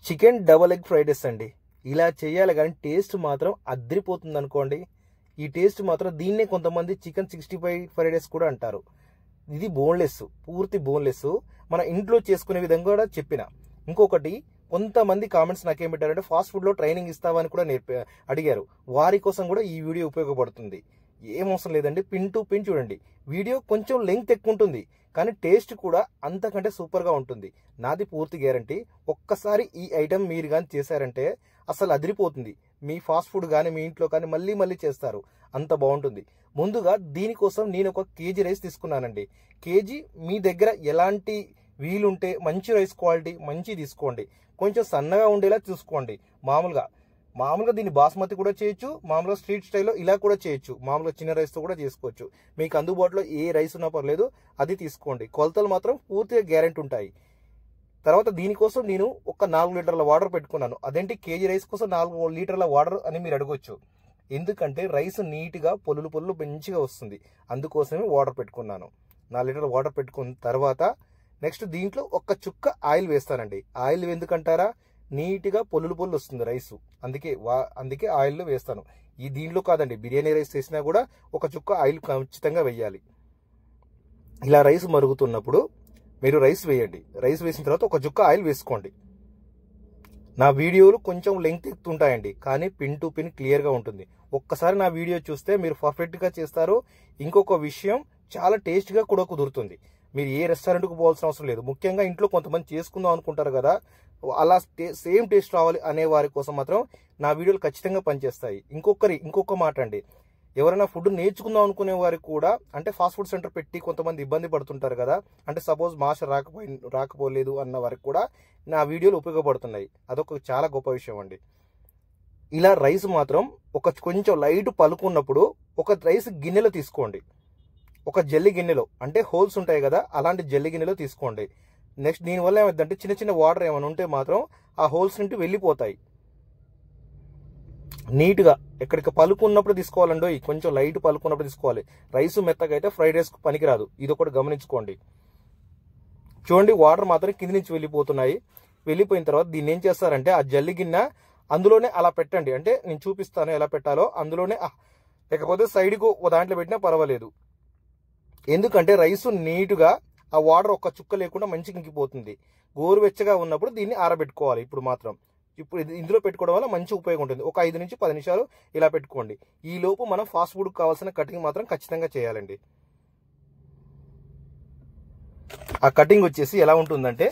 Chicken double egg fried rice అండి. ఇలా చేయాలి కానీ టేస్ట్ మాత్రం అద్రిపోతుంది అనుకోండి. ఈ టేస్ట్ మాత్రం దీన్నే కొంతమంది చికెన్ 65 ఫ్రైడ్ రైస్ కూడా అంటారు. ఇది బోన్లెస్, పూర్తి బోన్లెస్. మన ఇంట్లో చేసుకునే విధంగా కూడా చెప్పిన. ఇంకొకటి, కొంతమంది కామెంట్స్ నాకేం పెట్టారంటే ఫాస్ట్ ఫుడ్ లో ట్రైనింగ్ ఇస్తావని కూడా అడిగారు. వారి కోసం కూడా ఈ వీడియో ఉపయోగపడుతుంది. ఏం అవసరం లేదండి, పిన్ టు పిన్ చూడండి. వీడియో కొంచెం లెంగ్త్ ఎక్కువ ఉంటుంది కానీ టేస్ట్ కూడా అంతకంటే సూపర్ గా ఉంటుంది. నాది పూర్తి గ్యారంటీ. ఒక్కసారి ఈ ఐటమ్ మీరు కానీ చేశారంటే అసలు అదిరిపోతుంది. మీ ఫాస్ట్ ఫుడ్ కానీ మీ ఇంట్లో కానీ మళ్ళీ మళ్ళీ చేస్తారు, అంత బాగుంటుంది. ముందుగా దీనికోసం నేను ఒక కేజీ రైస్ తీసుకున్నానండి. కేజీ మీ దగ్గర ఎలాంటి వీలుంటే మంచి రైస్ క్వాలిటీ మంచి తీసుకోండి. కొంచెం సన్నగా ఉండేలా చూసుకోండి. మామూలుగా దీన్ని బాస్మతి కూడా చేయొచ్చు, మామూలుగా స్ట్రీట్ స్టైల్లో ఇలా కూడా చేయొచ్చు, మామూలుగా చిన్న రైస్తో కూడా చేసుకోవచ్చు. మీకు అందుబాటులో ఏ రైస్ ఉన్నా పర్లేదు, అది తీసుకోండి. కొలతలు మాత్రం పూర్తిగా గ్యారెంటీ ఉంటాయి. తర్వాత దీనికోసం నేను ఒక 4 లీటర్ల వాటర్ పెట్టుకున్నాను. అదేంటి కేజీ రైస్ కోసం 4 లీటర్ల వాటర్ అని మీరు అడగొచ్చు. ఎందుకంటే రైస్ నీట్గా పొల్లులు మంచిగా వస్తుంది, అందుకోసమే వాటర్ పెట్టుకున్నాను. 4 లీటర్ల వాటర్ పెట్టుకున్న తర్వాత నెక్స్ట్ దీంట్లో ఒక చుక్క ఆయిల్ వేస్తానండి. ఆయిల్ ఎందుకంటారా, నీట్గా పొల్లు వస్తుంది రైస్, అందుకే ఆయిల్ వేస్తాను. ఈ దీంట్లో కాదండి, బిర్యానీ రైస్ చేసినా కూడా ఒక చుక్క ఆయిల్ ఖచ్చితంగా వేయాలి. ఇలా రైస్ మరుగుతున్నప్పుడు మీరు రైస్ వేయండి. రైస్ వేసిన తర్వాత ఒక చుక్క ఆయిల్ వేసుకోండి. నా వీడియోలు కొంచెం లెంగ్త్ ఎక్కుతుంటాయండి కానీ పిన్ టు పిన్ క్లియర్గా ఉంటుంది. ఒక్కసారి నా వీడియో చూస్తే మీరు పర్ఫెక్ట్గా చేస్తారు. ఇంకొక విషయం, చాలా టేస్ట్గా కూడా కుదురుతుంది. మీరు ఏ రెస్టారెంట్కు పోవాల్సిన అవసరం లేదు. ముఖ్యంగా ఇంట్లో కొంతమంది చేసుకుందాం అనుకుంటారు కదా, అలా సేమ్ టేస్ట్ రావాలి అనే వారి కోసం మాత్రం నా వీడియోలు ఖచ్చితంగా పనిచేస్తాయి. ఇంకొక మాట అండి, ఎవరైనా ఫుడ్ నేర్చుకుందాం అనుకునే వారికి కూడా, అంటే ఫాస్ట్ ఫుడ్ సెంటర్ పెట్టి కొంతమంది ఇబ్బంది పడుతుంటారు కదా, అంటే సపోజ్ మాస్టర్ రాకపోలేదు అన్న వారికి కూడా నా వీడియోలు ఉపయోగపడుతున్నాయి. అదొక చాలా గొప్ప విషయం అండి. ఇలా రైస్ మాత్రం కొంచెం లైట్ పలుకున్నప్పుడు ఒక రైస్ గిన్నెలో తీసుకోండి. ఒక జల్లి గిన్నెలో, అంటే హోల్స్ ఉంటాయి కదా, అలాంటి జల్లి గిన్నెలో తీసుకోండి. నెక్స్ట్ దీనివల్ల ఏమైందంటే చిన్న చిన్న వాటర్ ఏమైనా ఉంటే మాత్రం ఆ హోల్స్ నుండి వెళ్ళిపోతాయి. నీట్గా ఎక్కడికి పలుకున్నప్పుడు తీసుకోవాలండో, కొంచెం లైట్ పలుకున్నప్పుడు తీసుకోవాలి. రైస్ మెత్తగా అయితే ఫ్రైడ్ రైస్ పనికిరాదు, ఇది ఒకటి గమనించుకోండి. చూడండి, వాటర్ మాత్రం కింది నుంచి వెళ్ళిపోతున్నాయి. వెళ్ళిపోయిన తర్వాత దీన్ని ఏం చేస్తారంటే ఆ జల్లి గిన్నె అందులోనే అలా పెట్టండి. అంటే నేను చూపిస్తాను ఎలా పెట్టాలో, అందులోనే, లేకపోతే సైడ్కు దాంట్లో పెట్టినా పర్వాలేదు. ఎందుకంటే రైస్ నీట్గా ఆ వాటర్ ఒక్క చుక్క లేకుండా మంచిగా ఇంకిపోతుంది. గోరువెచ్చగా ఉన్నప్పుడు దీన్ని ఆరబెట్టుకోవాలి. ఇప్పుడు ఇందులో పెట్టుకోవడం వల్ల మంచి ఉపయోగం ఉంటుంది. ఒక 5 నుంచి 10 నిమిషాలు ఇలా పెట్టుకోండి. ఈ లోపు మనం ఫాస్ట్ ఫుడ్కి కావాల్సిన కటింగ్ మాత్రం ఖచ్చితంగా చేయాలండి. ఆ కటింగ్ వచ్చేసి ఎలా ఉంటుందంటే,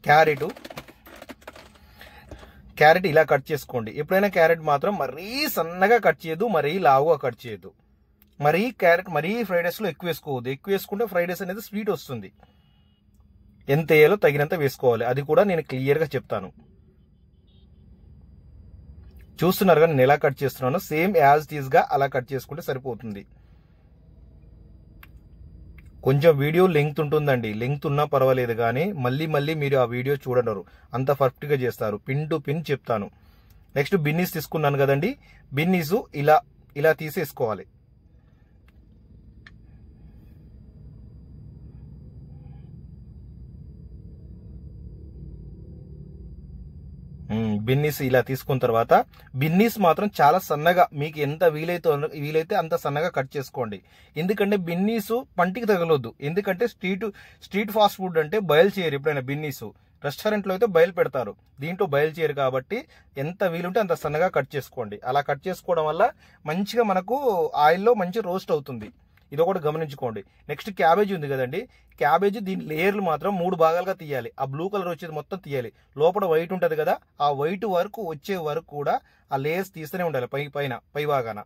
క్యారెట్ ఇలా కట్ చేసుకోండి. ఎప్పుడైనా క్యారెట్ మాత్రం మరీ సన్నగా కట్ చేయొద్దు, మరీ లావుగా కట్ చేయొద్దు. మరీ ఫ్రైడ్ రైస్లో ఎక్కువ వేసుకోవద్దు. ఎక్కువ వేసుకుంటే ఫ్రైడ్ రైస్ అనేది స్వీట్ వస్తుంది. ఎంత వేయాలో తగినంత వేసుకోవాలి. అది కూడా నేను క్లియర్గా చెప్తాను. చూస్తున్నారుగా నేను ఎలా కట్ చేస్తున్నాను, సేమ్ యాజ్ ఇట్ ఈస్గా అలా కట్ చేసుకుంటే సరిపోతుంది. కొంచెం వీడియో లెంగ్త్ ఉంటుందండి, లెంగ్త్ ఉన్నా పర్వాలేదు కానీ మళ్ళీ మీరు ఆ వీడియో చూడరు, అంత పర్ఫెక్ట్గా చేస్తారు. పిన్ టు పిన్ చెప్తాను. నెక్స్ట్ బిన్నీస్ తీసుకున్నాను కదండి, బిన్నీసు ఇలా తీసేసుకోవాలి. బిన్నీస్ ఇలా తీసుకున్న తర్వాత బిన్నీస్ మాత్రం చాలా సన్నగా, మీకు ఎంత వీలైతే అంత సన్నగా కట్ చేసుకోండి. ఎందుకంటే బిన్నీసు పంటికి తగలొద్దు. ఎందుకంటే స్ట్రీట్ ఫాస్ట్ ఫుడ్ అంటే బయలు చేయరు. ఎప్పుడైనా బిన్నీసు రెస్టారెంట్లో అయితే బయలు పెడతారు, దీంట్లో బయలు చేయరు. కాబట్టి ఎంత వీలుంటే అంత సన్నగా కట్ చేసుకోండి. అలా కట్ చేసుకోవడం వల్ల మంచిగా మనకు ఆయిల్లో మంచి రోస్ట్ అవుతుంది. ఇది ఒకటి గమనించుకోండి. నెక్స్ట్ క్యాబేజీ ఉంది కదండి, క్యాబేజీ దీని లేయర్లు మాత్రం 3 భాగాలుగా తీయాలి. ఆ బ్లూ కలర్ వచ్చేది మొత్తం తీయాలి. లోపల వైట్ ఉంటుంది కదా, ఆ వైట్ వరకు వచ్చే వరకు కూడా ఆ లేయర్స్ తీస్తూనే ఉండాలి పై భాగాన.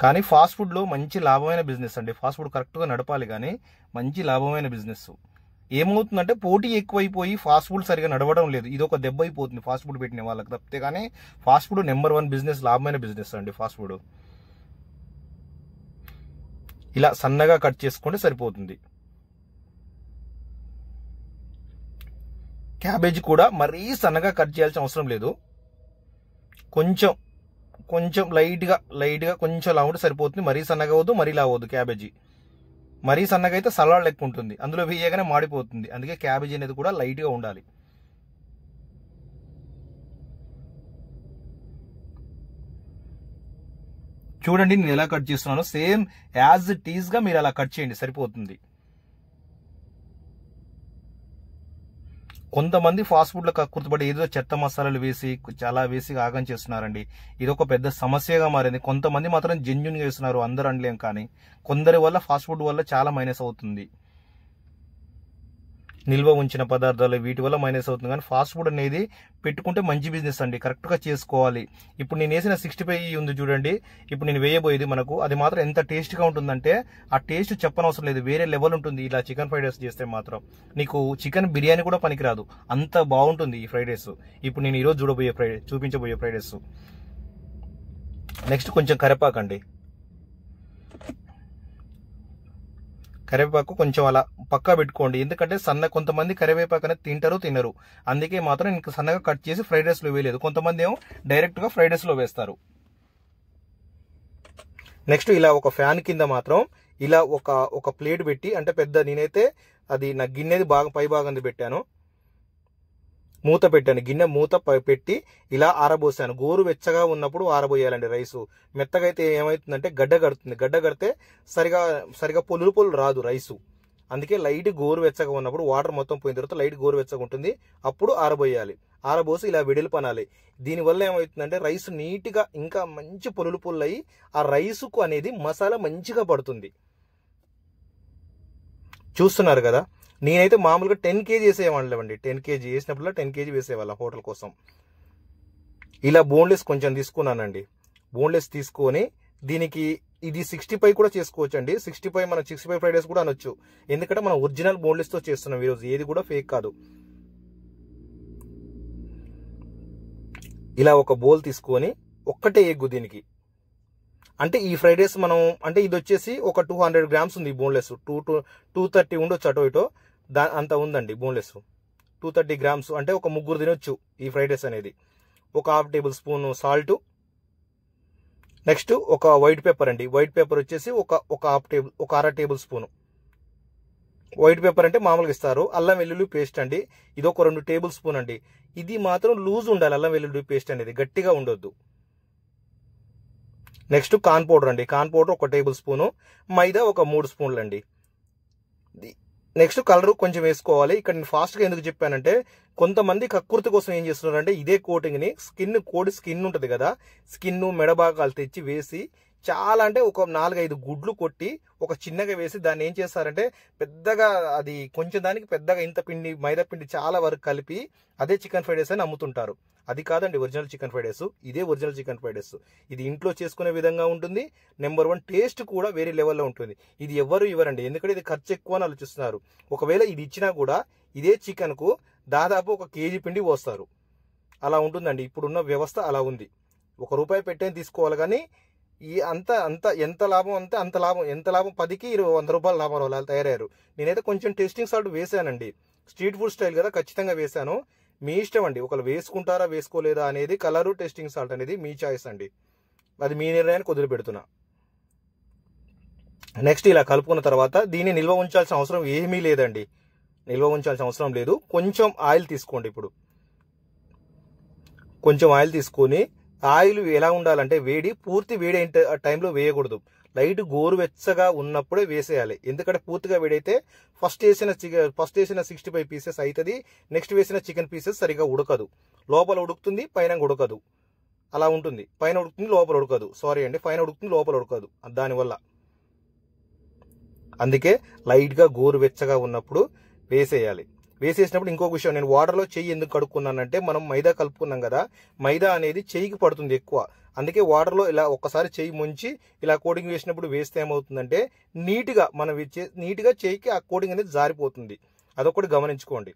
కానీ ఫాస్ట్ ఫుడ్లో మంచి లాభమైన బిజినెస్ అండి. ఫాస్ట్ ఫుడ్ కరెక్ట్గా నడపాలి కానీ మంచి లాభమైన బిజినెస్. ఏమవుతుందంటే పోటీ ఎక్కువైపోయి ఫాస్ట్ ఫుడ్ సరిగా నడవడం లేదు. ఇది ఒక దెబ్బ అయిపోతుంది ఫాస్ట్ ఫుడ్ పెట్టిన వాళ్ళకి తప్పితే. కానీ ఫాస్ట్ ఫుడ్ నెంబర్ 1 బిజినెస్, లాభమైన బిజినెస్ అండి ఫాస్ట్ ఫుడ్. ఇలా సన్నగా కట్ చేసుకుంటే సరిపోతుంది. క్యాబేజీ కూడా మరీ సన్నగా కట్ చేయాల్సిన అవసరం లేదు. కొంచెం లైట్గా కొంచెం లావుంటే సరిపోతుంది. మరీ సన్నగా అవ్వద్దు, మరీ లావద్దు క్యాబేజీ. మరీ సన్నగా అయితే సలాడ్ లెక్క ఉంటుంది, అందులో వేయగానే మాడిపోతుంది. అందుకే క్యాబేజీ అనేది కూడా లైట్గా ఉండాలి. చూడండి నేను ఎలా కట్ చేస్తున్నాను, సేమ్ యాజ్ ఇట్ ఈజ్ గా మీరు అలా కట్ చేయండి, సరిపోతుంది. కొంతమంది ఫాస్ట్ ఫుడ్ లో కక్కుర్తిపడి ఏదో చెత్త మసాలాలు వేసి చాలా వేసి ఆగం చేస్తున్నారండి. ఇది ఒక పెద్ద సమస్యగా మారింది. కొంతమంది మాత్రం జెన్యున్ గా వేస్తున్నారు, అందరూ అనలేం, కానీ కొందరి వల్ల ఫాస్ట్ ఫుడ్ వల్ల చాలా మైనస్ అవుతుంది. నిల్వ ఉంచిన పదార్థాలు వీటి వల్ల మైనస్ అవుతుంది. కానీ ఫాస్ట్ ఫుడ్ అనేది పెట్టుకుంటే మంచి బిజినెస్ అండి, కరెక్ట్గా చేసుకోవాలి. ఇప్పుడు నేను వేసిన 65 ఉంది చూడండి, ఇప్పుడు నేను వేయబోయేది మనకు అది మాత్రం ఎంత టేస్ట్గా ఉంటుందంటే ఆ టేస్ట్ చెప్పనవసరం లేదు, వేరే లెవెల్ ఉంటుంది. ఇలా చికెన్ ఫ్రైడ్ రైస్ చేస్తే మాత్రం నీకు చికెన్ బిర్యానీ కూడా పనికిరాదు, అంత బాగుంటుంది ఈ ఫ్రైడ్ రైస్. ఇప్పుడు నేను ఈరోజు చూపించబోయే ఫ్రైడ్ రైస్. నెక్స్ట్ కొంచెం కరివేపాకండి, కరివేపాకు కొంచెం అలా పక్కా పెట్టుకోండి. ఎందుకంటే కొంతమంది కరివేపాకు అనేది తినరు, అందుకే మాత్రం ఇంకా సన్నగా కట్ చేసి ఫ్రైడ్ రైస్ లో వేయలేదు. కొంతమంది ఏమో డైరెక్ట్ గా ఫ్రైడ్ రైస్ లో వేస్తారు. నెక్స్ట్ ఇలా ఒక ఫ్యాన్ కింద మాత్రం ఇలా ఒక ప్లేట్ పెట్టి, అంటే పెద్ద, నేనైతే అది నా గిన్నెది పై భాగంది పెట్టాను, మూత పెట్టాను, గిన్నె మూత పెట్టి ఇలా ఆరబోసాను. గోరు వెచ్చగా ఉన్నప్పుడు ఆరబోయాలండి రైసు. మెత్తగా అయితే ఏమవుతుందంటే గడ్డ కడితే సరిగా పొలులు రాదు రైసు. అందుకే లైట్ గోరు వెచ్చగా ఉన్నప్పుడు వాటర్ మొత్తం పోయిన తర్వాత లైట్ గోరు వెచ్చగా ఉంటుంది, అప్పుడు ఆరబోయాలి. ఆరబోసి ఇలా వెడల్పనాలి. దీనివల్ల ఏమవుతుందంటే రైస్ నీట్గా ఇంకా మంచి పొలులు అయ్యి ఆ రైసుకు అనేది మసాలా మంచిగా పడుతుంది. చూస్తున్నారు కదా, నేనైతే మామూలుగా 10 kg వేసేవాళ్ళండి. 10 kg వేసినప్పుడు 10 kg వేసేవాళ్ళం హోటల్ కోసం. ఇలా బోన్లెస్ కొంచెం తీసుకున్నానండి. బోన్లెస్ తీసుకొని దీనికి ఇది 65 కూడా చేసుకోవచ్చు అండి. 65 మనం 65 ఫ్రైడ్ రైస్ కూడా అనొచ్చు, ఎందుకంటే మనం ఒరిజినల్ బోన్లెస్ తో చేస్తున్నాం ఈరోజు, ఏది కూడా ఫేక్ కాదు. ఇలా ఒక బౌల్ తీసుకొని ఒక్కటే ఎగ్గు దీనికి, అంటే ఈ ఫ్రైడ్ రైస్ మనం, అంటే ఇది వచ్చేసి ఒక 200 grams ఉంది బోన్లెస్, 230 ఉండొచ్చు అటో ఇటో, అంత ఉందండి బోన్లెస్. 230 grams అంటే ఒక ముగ్గురు తినొచ్చు ఈ ఫ్రైడ్ రైస్ అనేది. ఒక 1/2 tablespoon సాల్ట్, నెక్స్ట్ ఒక వైట్ పేపర్ అండి. వైట్ పేపర్ వచ్చేసి ఒక 1/2 tablespoon. వైట్ పేపర్ అంటే మామూలుగా ఇస్తారు. అల్లం వెల్లుల్లి పేస్ట్ అండి, ఇది ఒక 2 tablespoon అండి. ఇది మాత్రం లూజ్ ఉండాలి, అల్లం వెల్లుల్లి పేస్ట్ అనేది గట్టిగా ఉండొద్దు. నెక్స్ట్ కార్న్ పౌడర్ అండి, కార్న్ పౌడర్ 1 tablespoon, మైదా ఒక 3 స్పూన్లు అండి. నెక్స్ట్ కలర్ కొంచెం వేసుకోవాలి. ఇక్కడ నేను ఫాస్ట్గా ఎందుకు చెప్పానంటే, కొంతమంది కక్కుర్తి కోసం ఏం చేస్తున్నారంటే ఇదే కోటింగ్ని కోడి స్కిన్ ఉంటుంది కదా, స్కిన్ మెడభాగాలు తెచ్చి వేసి చాలా, అంటే ఒక 4-5 గుడ్లు కొట్టి ఒక చిన్నగా వేసి దాన్ని ఏం చేస్తారంటే పెద్దగా, అది కొంచెం దానికి పెద్దగా ఇంత పిండి మైదా పిండి చాలా వరకు కలిపి అదే చికెన్ ఫ్రైడ్ రైస్ అని అమ్ముతుంటారు. అది కాదండి ఒరిజినల్ చికెన్ ఫ్రైడ్ రైస్, ఇదే ఒరిజినల్ చికెన్ ఫ్రైడ్ రైస్. ఇది ఇంట్లో చేసుకునే విధంగా ఉంటుంది. నెంబర్ 1 టేస్ట్ కూడా వేరే లెవెల్లో ఉంటుంది. ఇది ఎవరు ఇవ్వరండి, ఎందుకంటే ఇది ఖర్చు ఎక్కువ అని ఆలోచిస్తున్నారు. ఒకవేళ ఇది ఇచ్చినా కూడా ఇదే చికెన్ కు దాదాపు 1 kg పిండి పోస్తారు. అలా ఉంటుందండి, ఇప్పుడున్న వ్యవస్థ అలా ఉంది. ₹1 పెట్టే తీసుకోవాలి, కానీ ఈ ఎంత లాభం అంటే అంత లాభం. ఎంత లాభం, 10కి 100 రూపాయల లాభం వాళ్ళు తయారయ్యారు. నేనైతే కొంచెం టేస్టింగ్ సాల్ట్ వేసానండి, స్ట్రీట్ ఫుడ్ స్టైల్ కదా, ఖచ్చితంగా వేసాను. మీ ఇష్టం అండి, ఒకళ్ళు వేసుకుంటారా వేసుకోలేదా అనేది, కలరు టేస్టింగ్ సాల్ట్ అనేది మీ చాయిస్ అండి, అది మీ నిర్ణయానికి వదిలిపెడుతున్నా. నెక్స్ట్ ఇలా కలుపుకున్న తర్వాత దీన్ని నిల్వ ఉంచాల్సిన అవసరం ఏమీ లేదండి, నిల్వ ఉంచాల్సిన అవసరం లేదు. కొంచెం ఆయిల్ తీసుకోండి. ఇప్పుడు కొంచెం ఆయిల్ తీసుకొని, ఆయిల్ ఎలా ఉండాలంటే పూర్తి వేడి అయిన టైంలో వేయకూడదు, లైట్ గోరువెచ్చగా ఉన్నప్పుడే వేసేయాలి. ఎందుకంటే పూర్తిగా వేడైతే ఫస్ట్ వేసిన 65 పీసెస్ అవుతుంది, నెక్స్ట్ వేసిన చికెన్ పీసెస్ సరిగా ఉడకదు, లోపల ఉడుకుతుంది పైన ఉడకదు, అలా ఉంటుంది. పైన ఉడుకుతుంది లోపల ఉడకదు, సారీ అండి, పైన ఉడుకుతుంది లోపల ఉడకదు. దానివల్ల అందుకే లైట్గా గోరువెచ్చగా ఉన్నప్పుడు వేసేయాలి. వేసేసినప్పుడు ఇంకొక విషయం, నేను వాటర్లో చెయ్యి ఎందుకు కడుక్కున్నానంటే, మనం మైదా కలుపుకున్నాం కదా, మైదా అనేది చెయ్యికి పడుతుంది ఎక్కువ, అందుకే వాటర్లో ఇలా ఒక్కసారి చెయ్యి ముంచి ఇలా కోటింగ్ వేసినప్పుడు వేస్తే ఏమవుతుందంటే నీట్గా చెయ్యికి ఆ కోటింగ్ అనేది జారిపోతుంది. అదొకటి గమనించుకోండి.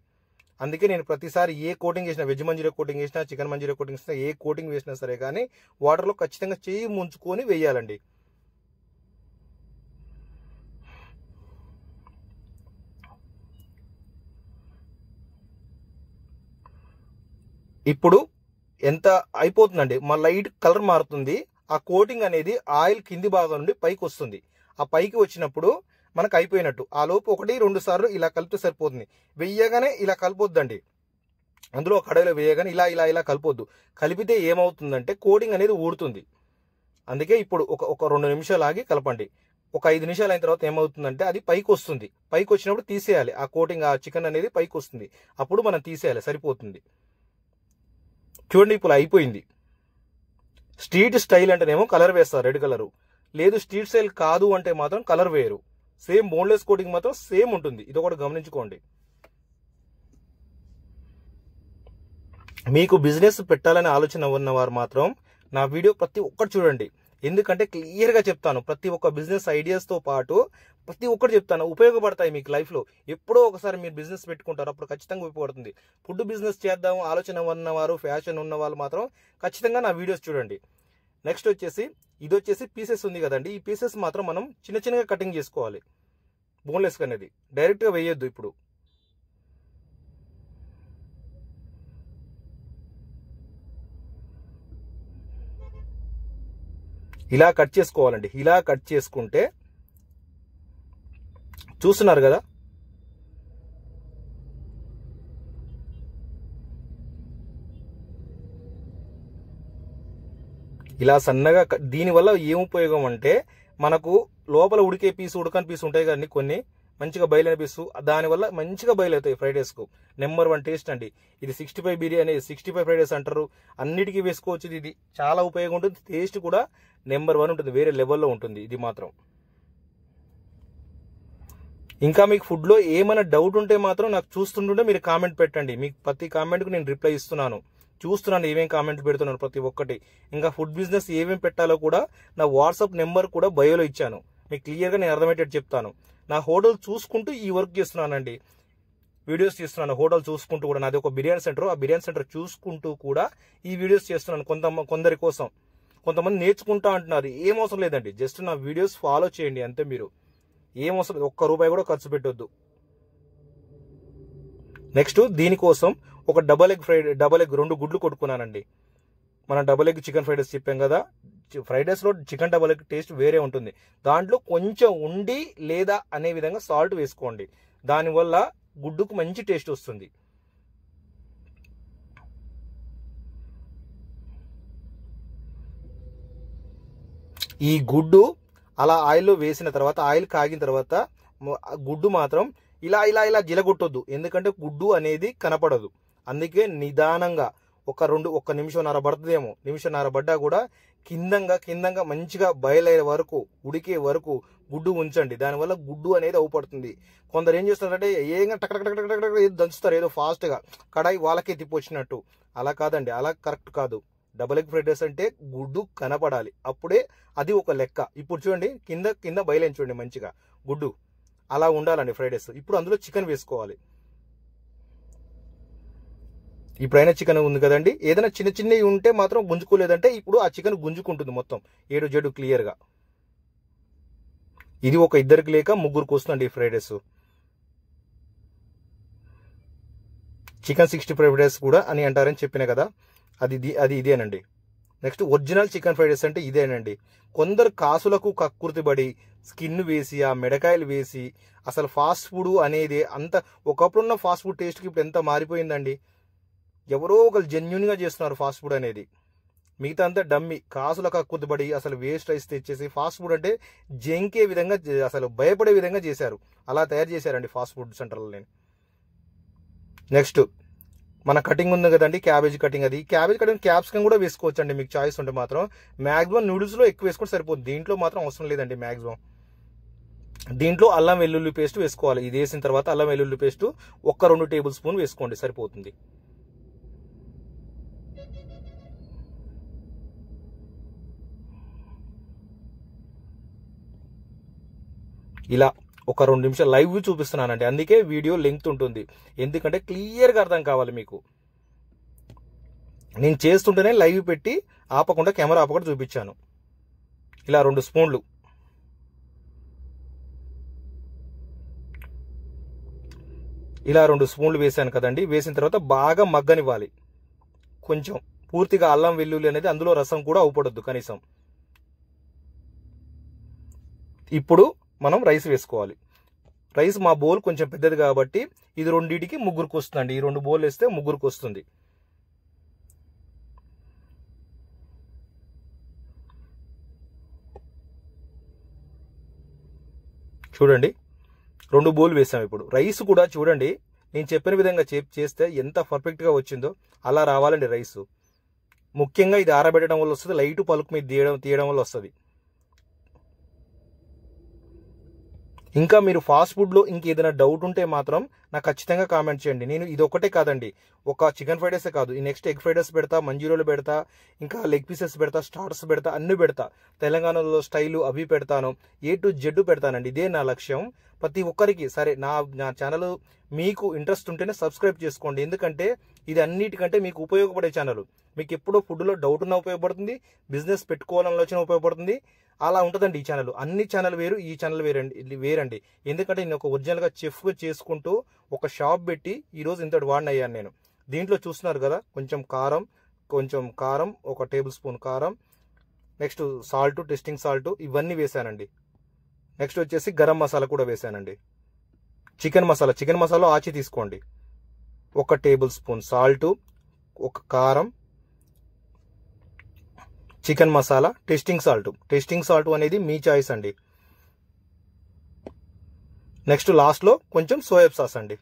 అందుకే నేను ప్రతిసారి ఏ కోటింగ్ వేసినా, వెజ్ మంచూరియా కోటింగ్ వేసినా, చికెన్ మంచూరియా కోటింగ్ వేసినా, ఏ కోటింగ్ వేసినా సరే కానీ వాటర్లో ఖచ్చితంగా చెయ్యి ముంచుకొని వేయాలండి. ఇప్పుడు ఎంత అయిపోతుందండి, మా లైట్ కలర్ మారుతుంది, ఆ కోటింగ్ అనేది ఆయిల్ కింది భాగం నుండి పైకి వస్తుంది. ఆ పైకి వచ్చినప్పుడు మనకు అయిపోయినట్టు. ఆ లోపు 1-2 సార్లు ఇలా కలిపితే సరిపోతుంది. వెయ్యగానే ఇలా కలపొద్దండి. అందులో కడాయిలో వేయగానే ఇలా ఇలా ఇలా కలపొద్దు. కలిపితే ఏమవుతుందంటే కోటింగ్ అనేది ఊడుతుంది. అందుకే ఇప్పుడు ఒక 2 నిమిషాలు ఆగి కలపండి. ఒక 5 నిమిషాలు అయిన తర్వాత ఏమవుతుందంటే అది పైకి వస్తుంది. పైకి వచ్చినప్పుడు తీసేయాలి. ఆ కోటింగ్, ఆ చికెన్ అనేది పైకి వస్తుంది. అప్పుడు మనం తీసేయాలి, సరిపోతుంది. చూడండి ఇప్పుడు అయిపోయింది. స్ట్రీట్ స్టైల్ అంటేనేమో కలర్ వేస్తారు, రెడ్ కలరు. లేదు స్ట్రీట్ స్టైల్ కాదు అంటే మాత్రం కలర్ వేయరు. సేమ్ బోన్లెస్ కోటింగ్ మాత్రం సేమ్ ఉంటుంది. ఇది ఒకటి గమనించుకోండి. మీకు బిజినెస్ పెట్టాలనే ఆలోచన ఉన్నవారు మాత్రం నా వీడియో ప్రతి ఒక్కటి చూడండి. ఎందుకంటే క్లియర్గా చెప్తాను. ప్రతి ఒక్క బిజినెస్ ఐడియాస్తో పాటు ప్రతి ఒక్కటి చెప్తాను. ఉపయోగపడతాయి మీకు లైఫ్లో. ఎప్పుడో ఒకసారి మీరు బిజినెస్ పెట్టుకుంటారు, అప్పుడు ఖచ్చితంగా ఉపయోగపడుతుంది. ఫుడ్ బిజినెస్ చేద్దాం ఆలోచన ఉన్నవారు, ఫ్యాషన్ ఉన్న వాళ్ళు మాత్రం ఖచ్చితంగా నా వీడియోస్ చూడండి. నెక్స్ట్ వచ్చేసి ఇది వచ్చేసి పీసెస్ ఉంది కదండి. ఈ పీసెస్ మాత్రం మనం చిన్న చిన్నగా కటింగ్ చేసుకోవాలి. బోన్లెస్ అనేది డైరెక్ట్గా వేయొద్దు. ఇప్పుడు ఇలా కట్ చేసుకోవాలండి. ఇలా కట్ చేసుకుంటే చూస్తున్నారు కదా, ఇలా సన్నగా. దీనివల్ల ఏం ఉపయోగం అంటే మనకు లోపల ఉడికే పీసు, ఉడకని పీసు ఉంటాయి కానీ కొన్ని మంచిగా బయలైన పీసు, దానివల్ల మంచిగా బయలవుతాయి ఫ్రైడ్ రైస్కు. నెంబర్ 1 టేస్ట్ అండి ఇది. 65 బిర్యానీ, 65 ఫ్రైడ్ రైస్ అంటారు. అన్నిటికీ వేసుకోవచ్చు. ఇది చాలా ఉపయోగం ఉంటుంది. టేస్ట్ కూడా నెంబర్ 1 ఉంటుంది. వేరే లెవెల్లో ఉంటుంది ఇది మాత్రం. ఇంకా మీకు ఫుడ్లో ఏమైనా డౌట్ ఉంటే మాత్రం నాకు చూస్తుంటుంటే మీరు కామెంట్ పెట్టండి. మీకు ప్రతి కామెంట్కు నేను రిప్లై ఇస్తున్నాను. చూస్తున్నాను ఏమేమి కామెంట్లు పెడుతున్నాను ప్రతి ఒక్కటి. ఇంకా ఫుడ్ బిజినెస్ ఏమేమి పెట్టాలో కూడా నా వాట్సాప్ నెంబర్ కూడా బయోలో ఇచ్చాను. మీకు క్లియర్గా నేను అర్థమయ్యేటట్టు చెప్తాను. నా హోటల్ చూసుకుంటూ ఈ వర్క్ చేస్తున్నానండి. వీడియోస్ చేస్తున్నాను హోటల్ చూసుకుంటూ కూడా. నాది ఒక బిర్యానీ సెంటర్. ఆ బిర్యానీ సెంటర్ చూసుకుంటూ కూడా ఈ వీడియోస్ చేస్తున్నాను. కొందరి కోసం. కొంతమంది నేర్చుకుంటా అంటున్నారు. ఏం అవసరం లేదండి. జస్ట్ నా వీడియోస్ ఫాలో చేయండి అంతే. మీరు ఏం అవసరం లేదు. ₹1 కూడా ఖర్చు పెట్టొద్దు. నెక్స్ట్ దీనికోసం ఒక డబల్ ఎగ్ 2 గుడ్లు కొట్టుకున్నానండి. మనం double egg chicken fried rice చెప్పాం కదా. ఫ్రైడ్ రైస్లో చికెన్ డబల్ ఎగ్ టేస్ట్ వేరే ఉంటుంది. దాంట్లో కొంచెం ఉండి లేదా అనే విధంగా సాల్ట్ వేసుకోండి. దానివల్ల గుడ్డుకు మంచి టేస్ట్ వస్తుంది. ఈ గుడ్డు అలా ఆయిల్లో వేసిన తర్వాత, ఆయిల్ కాగిన తర్వాత గుడ్డు మాత్రం ఇలా ఇలా ఇలా జిలగొట్టొద్దు. ఎందుకంటే గుడ్డు అనేది కనపడదు. అందుకే నిదానంగా ఒక నిమిషంన్నర పడుతుందేమో. నిమిషంన్నర పడ్డా కూడా కిందంగా మంచిగా బయలయ్యే వరకు, ఉడికే వరకు గుడ్డు ఉంచండి. దానివల్ల గుడ్డు అనేది అవుపడుతుంది. కొందరు ఏం చేస్తారంటే ఏంగా టక్ ఏదో దంచుతారు, ఏదో ఫాస్ట్గా కడాయి వాళ్ళకే తిప్పొచ్చినట్టు. అలా కాదండి, అలా కరెక్ట్ కాదు. డబల్ ఎగ్ ఫ్రైడ్ రైస్ అంటే గుడ్డు కనపడాలి, అప్పుడే అది ఒక లెక్క. ఇప్పుడు చూడండి కింద బయలేని చూడండి మంచిగా గుడ్డు అలా ఉండాలండి ఫ్రైడ్ రైస్. ఇప్పుడు అందులో చికెన్ వేసుకోవాలి. ఇప్పుడైనా చికెన్ ఉంది కదండి. ఏదైనా చిన్నవి ఉంటే మాత్రం గుంజుకోలేదంటే ఇప్పుడు ఆ చికెన్ గుంజుకుంటుంది మొత్తం A-Z క్లియర్గా. ఇది ఒక ఇద్దరికి లేక ముగ్గురికి వస్తుందండి ఈ fried rice. Chicken 65 fried rice కూడా అని అంటారని చెప్పిన కదా, అది ఇదేనండి. Next original chicken fried rice అంటే ఇదేనండి. కొందరు కాసులకు కక్కుర్తిబడి స్కిన్ వేసి, ఆ మెడకాయలు వేసి, అసలు ఫాస్ట్ ఫుడ్ అనేది అంత ఒకప్పుడున్న ఫాస్ట్ ఫుడ్ టేస్ట్కి ఇప్పుడు ఎంత మారిపోయిందండి. ఎవరో ఒకరు జెన్యున్గా చేస్తున్నారు ఫాస్ట్ ఫుడ్ అనేది. మిగతా అంతా డమ్మి, కాసులకు కక్కుర్తిబడి అసలు వేస్ట్ రైస్ తెచ్చేసి ఫాస్ట్ ఫుడ్ అంటే జంకే విధంగా, అసలు భయపడే విధంగా చేశారు. అలా తయారు చేశారండి ఫాస్ట్ ఫుడ్ సెంటర్లో. నెక్స్ట్ మన కటింగ్ ఉంది కదండి, క్యాబేజ్ కటింగ్. అది క్యాబేజ్ కటింగ్ క్యాప్సికమ్ కూడా వేసుకోవచ్చు అండి మీకు చాయిస్ ఉంటే మాత్రం. మ్యాక్సిమం నూడిల్స్లో ఎక్కువ వేసుకుంటే సరిపోతుంది. దీంట్లో మాత్రం అవసరం లేదండి మ్యాక్సిమం. దీంట్లో అల్లం వెల్లుల్లి పేస్ట్ వేసుకోవాలి. ఇది వేసిన తర్వాత అల్లం వెల్లుల్లి పేస్ట్ 1-2 టేబుల్ స్పూన్ వేసుకోండి సరిపోతుంది. ఇలా ఒక 2 నిమిషాలు లైవ్ చూపిస్తున్నానండి. అందుకే వీడియో లెంగ్త్ ఉంటుంది. ఎందుకంటే క్లియర్గా అర్థం కావాలి మీకు. నేను చేస్తుంటేనే లైవ్ పెట్టి ఆపకుండా, కెమెరా ఆపకుండా చూపించాను. ఇలా 2 స్పూన్లు ఇలా 2 స్పూన్లు వేసాను కదండి. వేసిన తర్వాత బాగా మగ్గనివ్వాలి. కొంచెం పూర్తిగా అల్లం వెల్లుల్లి అనేది అందులో రసం కూడా అవుపడొద్దు కనీసం. ఇప్పుడు మనం రైస్ వేసుకోవాలి. రైస్ మా బౌల్ కొంచెం పెద్దది కాబట్టి ఇది రెండింటికి ముగ్గురికి వస్తుందండి. ఈ 2 బౌల్ వేస్తే ముగ్గురికి వస్తుంది. చూడండి 2 బౌల్ వేసాం. ఇప్పుడు రైస్ కూడా చూడండి నేను చెప్పిన విధంగా చేస్తే ఎంత పర్ఫెక్ట్గా వచ్చిందో అలా రావాలండి రైసు. ముఖ్యంగా ఇది ఆరబెట్టడం వల్ల వస్తుంది, లైట్ పలుకు మీద తీయడం వల్ల వస్తుంది. ఇంకా మీరు ఫాస్ట్ ఫుడ్లో ఇంకేదైనా డౌట్ ఉంటే మాత్రం నాకు ఖచ్చితంగా కామెంట్ చేయండి. నేను ఇది ఒకటే కాదండి, ఒక చికెన్ ఫ్రైడ్ రైసే కాదు, ఈ నెక్స్ట్ ఎగ్ ఫ్రైడ్ రైస్ పెడతా, మంజూరియాలు పెడతా, ఇంకా లెగ్ పీసెస్ పెడతా, స్టార్టర్స్ పెడతా, అన్ని పెడతా. తెలంగాణలో స్టైలు అవి పెడతాను, A to Z పెడతానండి. ఇదే నా లక్ష్యం. ప్రతి ఒక్కరికి సరే నా ఛానల్ మీకు ఇంట్రెస్ట్ ఉంటేనే సబ్స్క్రైబ్ చేసుకోండి. ఎందుకంటే ఇది అన్నిటికంటే మీకు ఉపయోగపడే ఛానల్. మీకు ఎప్పుడో ఫుడ్లో డౌట్ ఉన్నా ఉపయోగపడుతుంది, బిజినెస్ పెట్టుకోవాలని ఆలోచన ఉపయోగపడుతుంది. అలా ఉంటుందండి ఈ ఛానల్. అన్ని ఛానల్ వేరు, ఈ ఛానల్ వేరండి. ఎందుకంటే నేను ఒక ఒరిజినల్గా చెఫ్గా చేసుకుంటూ ఒక షాప్ పెట్టి ఈరోజు ఇంతటి వాడిని అయ్యాను నేను. దీంట్లో చూస్తున్నారు కదా, కొంచెం కారం 1 టేబుల్ స్పూన్ కారం, నెక్స్ట్ సాల్ట్, టెస్టింగ్ సాల్ట్ ఇవన్నీ వేసానండి. నెక్స్ట్ వచ్చేసి గరం మసాలా కూడా వేసానండి. చికెన్ మసాలా ఆచి తీసుకోండి. 1 టేబుల్ స్పూన్ సాల్ట్, 1 కారం, చికెన్ మసాలా, టెస్టింగ్ సాల్ట్ అనేది మీ చాయిస్ అండి. నెక్స్ట్ లాస్ట్లో కొంచెం సోయా సాస్ అండి.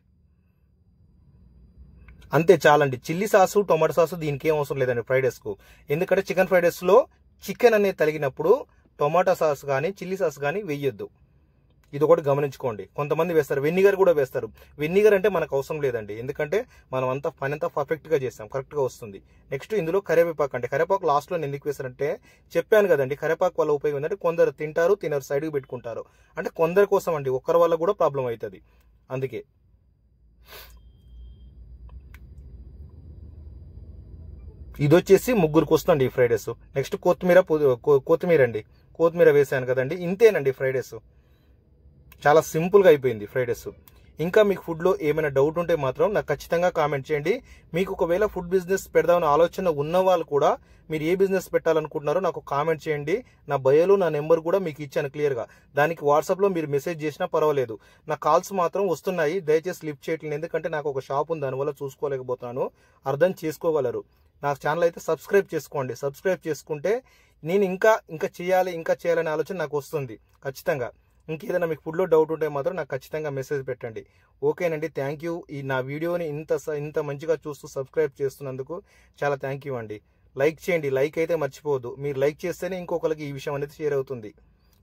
అంతే చాలండి. చిల్లీ సాసు, టొమాటో సాసు దీనికి ఏం అవసరం లేదండి ఫ్రైడ్ రైస్కు. ఎందుకంటే చికెన్ ఫ్రైడ్ రైస్లో చికెన్ అనేది తలిగినప్పుడు టొమాటో సాస్ కానీ చిల్లీ సాస్ కానీ వేయొద్దు. ఇది ఒకటి గమనించుకోండి. కొంతమంది వేస్తారు, వెనిగర్ కూడా వేస్తారు. వెనిగర్ అంటే మనకు అవసరం లేదండి, ఎందుకంటే మనం పని అంతా పర్ఫెక్ట్గా చేస్తాం, కరెక్ట్గా వస్తుంది. నెక్స్ట్ ఇందులో కరివేపాకు అండి. కరివేపాకు లాస్ట్లో నేను ఎందుకు వేస్తానంటే చెప్పాను కదండి, కరివేపాకు వల్ల ఉపయోగం ఏంటంటే కొందరు తింటారు, సైడ్కి పెట్టుకుంటారు. అంటే కొందరి కోసం అండి, ఒక్కరి వల్ల కూడా ప్రాబ్లం అవుతుంది. అందుకే ఇది వచ్చేసి ముగ్గురికి వస్తుంది ఈ ఫ్రైడ్ రైస్. నెక్స్ట్ కొత్తిమీర అండి. కొత్తిమీర వేసాను కదండి, ఇంతేనండి ఫ్రైడ్ రైస్. చాలా సింపుల్గా అయిపోయింది ఫ్రైడ్ రైస్. ఇంకా మీకు ఫుడ్లో ఏమైనా డౌట్ ఉంటే మాత్రం నాకు ఖచ్చితంగా కామెంట్ చేయండి. మీకు ఒకవేళ ఫుడ్ బిజినెస్ పెడదామని ఆలోచన ఉన్న వాళ్ళు కూడా మీరు ఏ బిజినెస్ పెట్టాలనుకుంటున్నారో నాకు కామెంట్ చేయండి. నా బయోలో నా నెంబర్ కూడా మీకు ఇచ్చాను క్లియర్గా. దానికి వాట్సాప్లో మీరు మెసేజ్ చేసినా పర్వాలేదు. నా కాల్స్ మాత్రం వస్తున్నాయి, దయచేసి లిఫ్ట్ చేయట్లేదు. ఎందుకంటే నాకు ఒక షాప్ ఉంది, దానివల్ల చూసుకోలేకపోతున్నాను, అర్థం చేసుకోగలరు. నా ఛానల్ అయితే సబ్స్క్రైబ్ చేసుకోండి. సబ్స్క్రైబ్ చేసుకుంటే నేను ఇంకా చేయాలనే ఆలోచన నాకు వస్తుంది ఖచ్చితంగా. ఇంకేదైనా మీకు ఫుడ్లో డౌట్ ఉంటే మాత్రం నాకు ఖచ్చితంగా మెసేజ్ పెట్టండి. ఓకేనండి, థ్యాంక్ యూ. ఈ నా వీడియోని ఇంత మంచిగా చూస్తూ సబ్స్క్రైబ్ చేస్తున్నందుకు చాలా థ్యాంక్ యూ అండి. లైక్ చేయండి, లైక్ అయితే మర్చిపోవద్దు. మీరు లైక్ చేస్తేనే ఇంకొకరికి ఈ విషయం అనేది షేర్ అవుతుంది.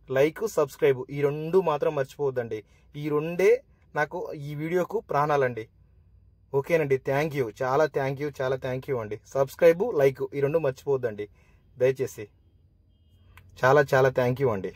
లైక్, సబ్స్క్రైబ్ ఈ 2 మాత్రం మర్చిపోవద్దండి. ఈ 2 నాకు ఈ వీడియోకు ప్రాణాలండి. ఓకేనండి, థ్యాంక్ యూ, చాలా థ్యాంక్ యూ అండి. సబ్స్క్రైబ్, లైక్ ఈ 2 మర్చిపోవద్దండి దయచేసి. చాలా థ్యాంక్ యూ అండి.